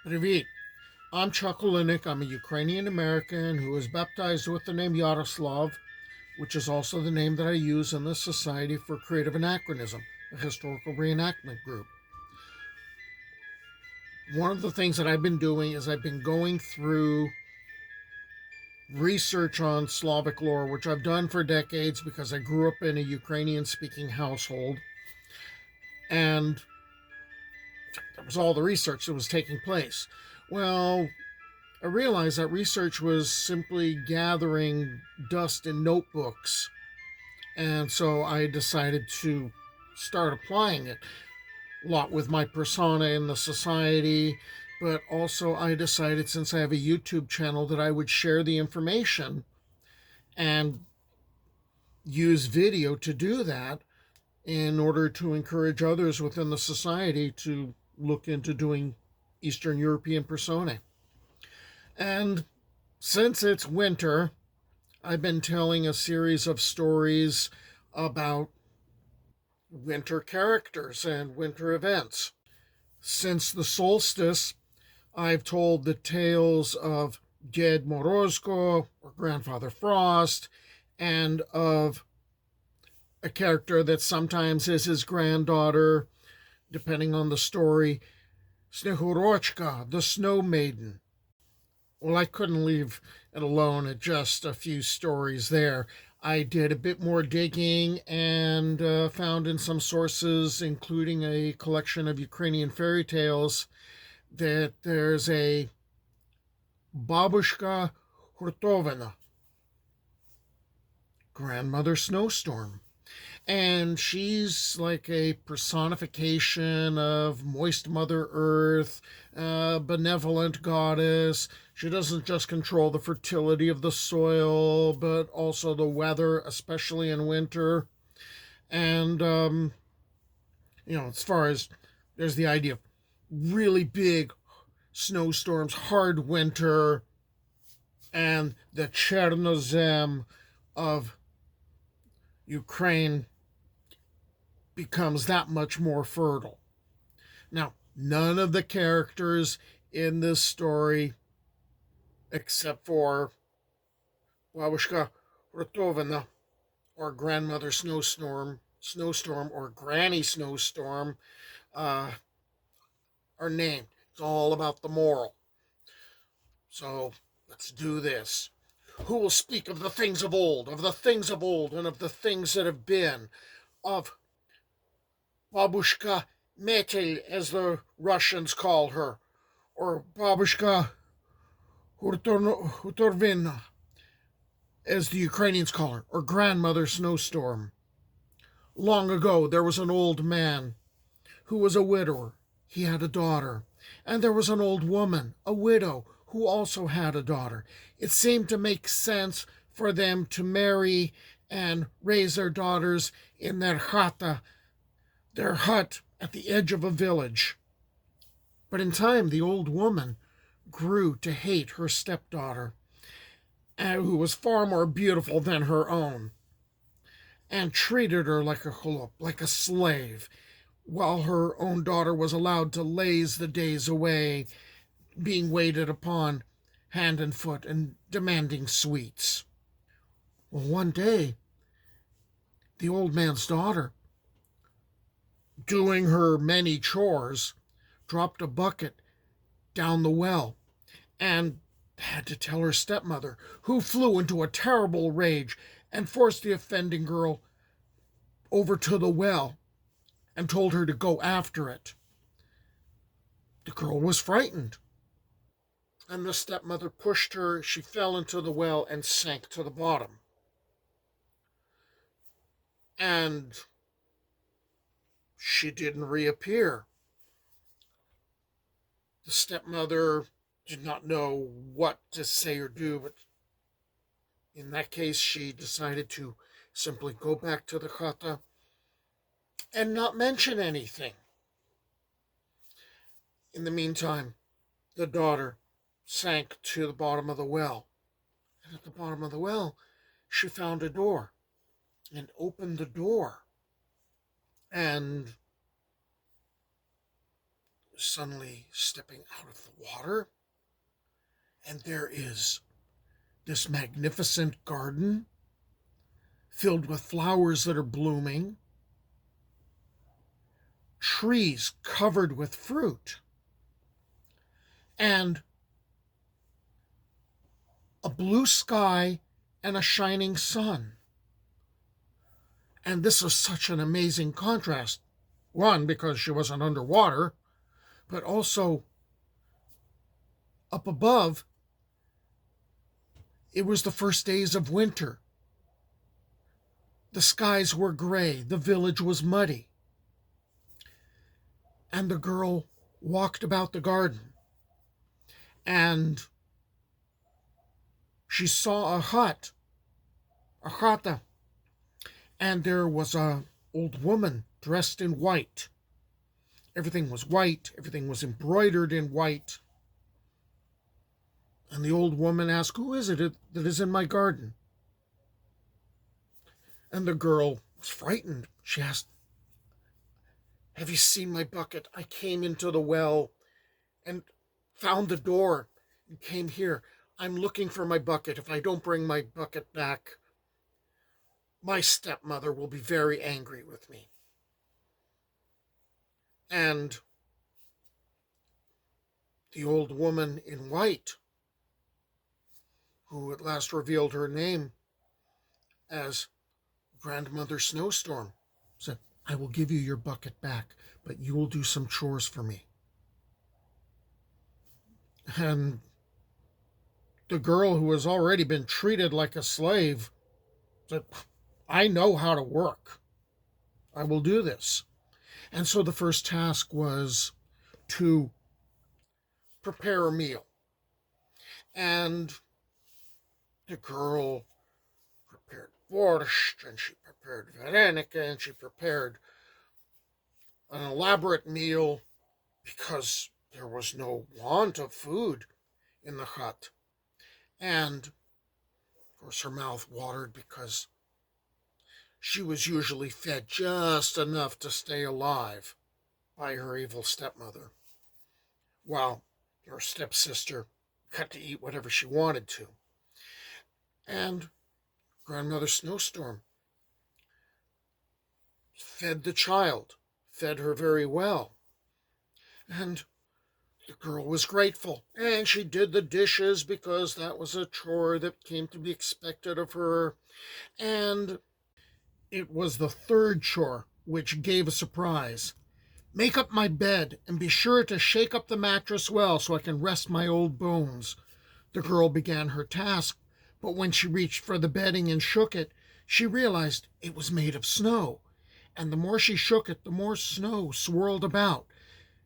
Привет. I'm Chuck Olinik. I'm a Ukrainian-American who was baptized with the name Yaroslav, which is also the name that I use in the Society for Creative Anachronism, a historical reenactment group. One of the things that I've been doing is I've been going through research on Slavic lore, which I've done for decades because I grew up in a Ukrainian-speaking household, and that was all the research that was taking place. Well, I realized that research was simply gathering dust in notebooks, and so I decided to start applying it a lot with my persona in the society. But also, I decided since I have a YouTube channel that I would share the information and use video to do that in order to encourage others within the society to look into doing Eastern European personae. And since it's winter, I've been telling a series of stories about winter characters and winter events. Since the solstice, I've told the tales of Ded Morozko, or Grandfather Frost, and of a character that sometimes is his granddaughter, depending on the story, Snehorochka, the Snow Maiden. Well, I couldn't leave it alone at just a few stories there. I did a bit more digging and found in some sources, including a collection of Ukrainian fairy tales, that there's a Babushka Khurtovyna, Grandmother Snowstorm. And she's like a personification of moist Mother Earth, a benevolent goddess. She doesn't just control the fertility of the soil, but also the weather, especially in winter. And, as far as there's the idea of really big snowstorms, hard winter, and the Chernozem of Ukraine becomes that much more fertile. Now, none of the characters in this story, except for Babushka Khurtovyna, or Grandmother Snowstorm, or Granny Snowstorm, uh, are named. It's all about the moral. So let's do this. Who will speak of the things of the things of old, and of the things that have been, of Babushka Metel, as the Russians call her, or Babushka Khurtovyna, as the Ukrainians call her, or Grandmother Snowstorm. Long ago, there was an old man who was a widower. He had a daughter. And there was an old woman, a widow, who also had a daughter. It seemed to make sense for them to marry and raise their daughters in their chata, their hut at the edge of a village. But in time, the old woman grew to hate her stepdaughter, who was far more beautiful than her own, and treated her like a chulup, like a slave, while her own daughter was allowed to laze the days away, being waited upon hand and foot and demanding sweets. Well, one day, the old man's daughter, doing her many chores, dropped a bucket down the well and had to tell her stepmother, who flew into a terrible rage and forced the offending girl over to the well and told her to go after it. The girl was frightened, and the stepmother pushed her. She fell into the well and sank to the bottom. And she didn't reappear. The stepmother did not know what to say or do, but in that case, she decided to simply go back to the chata and not mention anything. In the meantime, the daughter sank to the bottom of the well. And at the bottom of the well, she found a door and opened the door. And suddenly stepping out of the water, and there is this magnificent garden filled with flowers that are blooming, trees covered with fruit, and a blue sky and a shining sun. And this is such an amazing contrast. One, because she wasn't underwater, but also up above, it was the first days of winter. The skies were gray, the village was muddy, and the girl walked about the garden, and she saw a hut, a chata, and there was a old woman dressed in white. Everything was white, everything was embroidered in white. And the old woman asked, "Who is it that is in my garden?" And the girl was frightened. She asked, "Have you seen my bucket? I came into the well and found the door and came here. I'm looking for my bucket. If I don't bring my bucket back, my stepmother will be very angry with me." And the old woman in white, who at last revealed her name as Grandmother Snowstorm, said, "I will give you your bucket back, but you will do some chores for me." And the girl, who has already been treated like a slave, said, "I know how to work. I will do this." And so the first task was to prepare a meal. And the girl prepared borscht, and she prepared varenika, and she prepared an elaborate meal because there was no want of food in the hut. And, of course, her mouth watered because she was usually fed just enough to stay alive by her evil stepmother, while her stepsister got to eat whatever she wanted to. And Grandmother Snowstorm fed the child, fed her very well. And the girl was grateful, and she did the dishes because that was a chore that came to be expected of her. And it was the third chore which gave a surprise. "Make up my bed, and be sure to shake up the mattress well so I can rest my old bones." The girl began her task, but when she reached for the bedding and shook it, she realized it was made of snow, and the more she shook it, the more snow swirled about.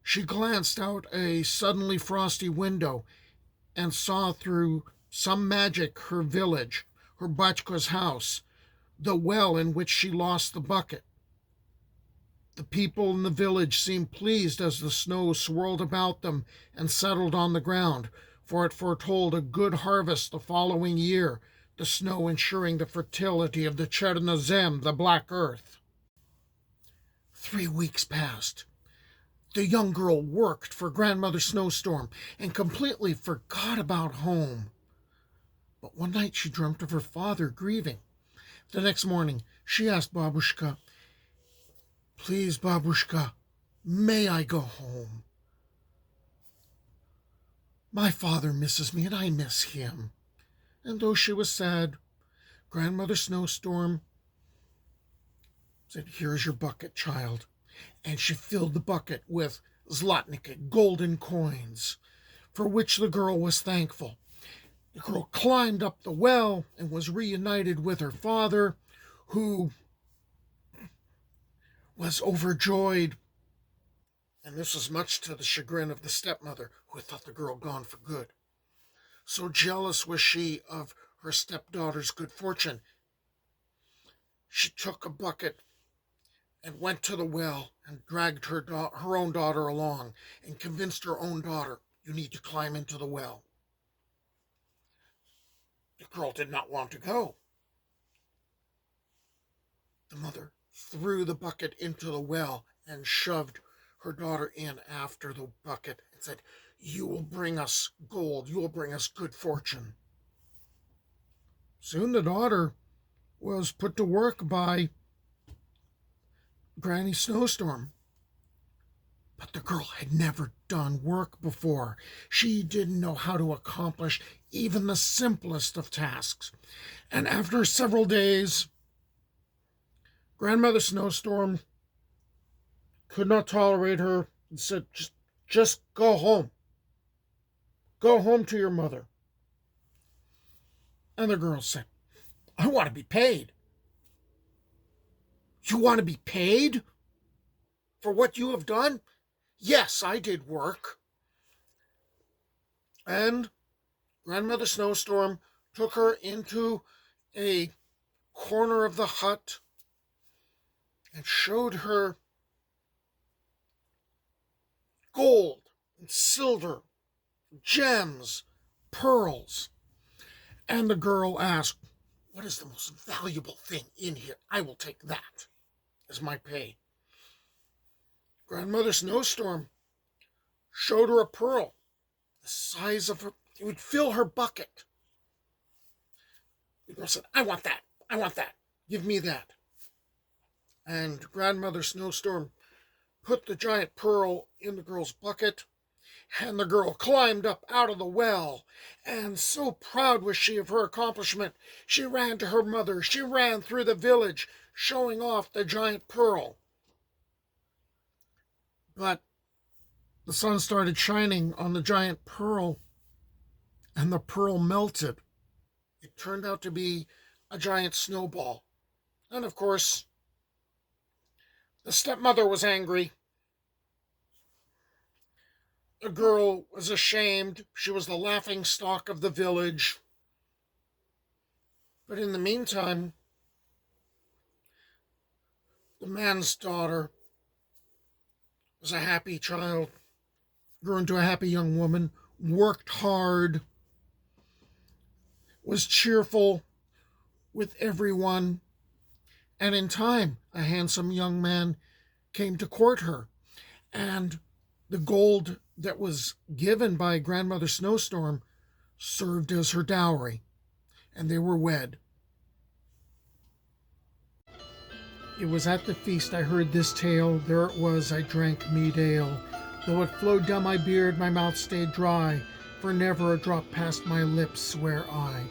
She glanced out a suddenly frosty window and saw through some magic her village, her Babushka's house, the well in which she lost the bucket. The people in the village seemed pleased as the snow swirled about them and settled on the ground, for it foretold a good harvest the following year, the snow ensuring the fertility of the Chernozem, the black earth. 3 weeks passed. The young girl worked for Grandmother Snowstorm and completely forgot about home. But one night she dreamt of her father grieving. The next morning she asked Babushka, "Please, Babushka, may I go home? My father misses me and I miss him." And though she was sad, Grandmother Snowstorm said, "Here's your bucket, child." And she filled the bucket with zlotniki, golden coins, for which the girl was thankful. The girl climbed up the well and was reunited with her father, who was overjoyed. And this was much to the chagrin of the stepmother, who had thought the girl gone for good. So jealous was she of her stepdaughter's good fortune, she took a bucket and went to the well and dragged her own daughter along and convinced her own daughter, "You need to climb into the well." The girl did not want to go. The mother threw the bucket into the well and shoved her daughter in after the bucket and said, "You will bring us gold. You will bring us good fortune." Soon the daughter was put to work by Granny Snowstorm. But the girl had never done work before. She didn't know how to accomplish even the simplest of tasks. And after several days, Grandmother Snowstorm could not tolerate her and said, just go home. Go home to your mother." And the girl said, "I want to be paid." "You want to be paid for what you have done?" "Yes, I did work." And Grandmother Snowstorm took her into a corner of the hut and showed her gold and silver, gems, pearls. And the girl asked, "What is the most valuable thing in here? I will take that as my pay." Grandmother Snowstorm showed her a pearl the size of her, it would fill her bucket. The girl said, "I want that. I want that. Give me that." And Grandmother Snowstorm put the giant pearl in the girl's bucket, and the girl climbed up out of the well. And so proud was she of her accomplishment, she ran to her mother. She ran through the village, showing off the giant pearl. But the sun started shining on the giant pearl, and the pearl melted. It turned out to be a giant snowball. And of course, the stepmother was angry. The girl was ashamed. She was the laughing stock of the village. But in the meantime, the man's daughter was a happy child, grew into a happy young woman, worked hard, was cheerful with everyone, and in time, a handsome young man came to court her, and the gold that was given by Grandmother Snowstorm served as her dowry, and they were wed. It was at the feast I heard this tale, there it was I drank mead ale. Though it flowed down my beard, my mouth stayed dry, for never a drop passed my lips, swear I.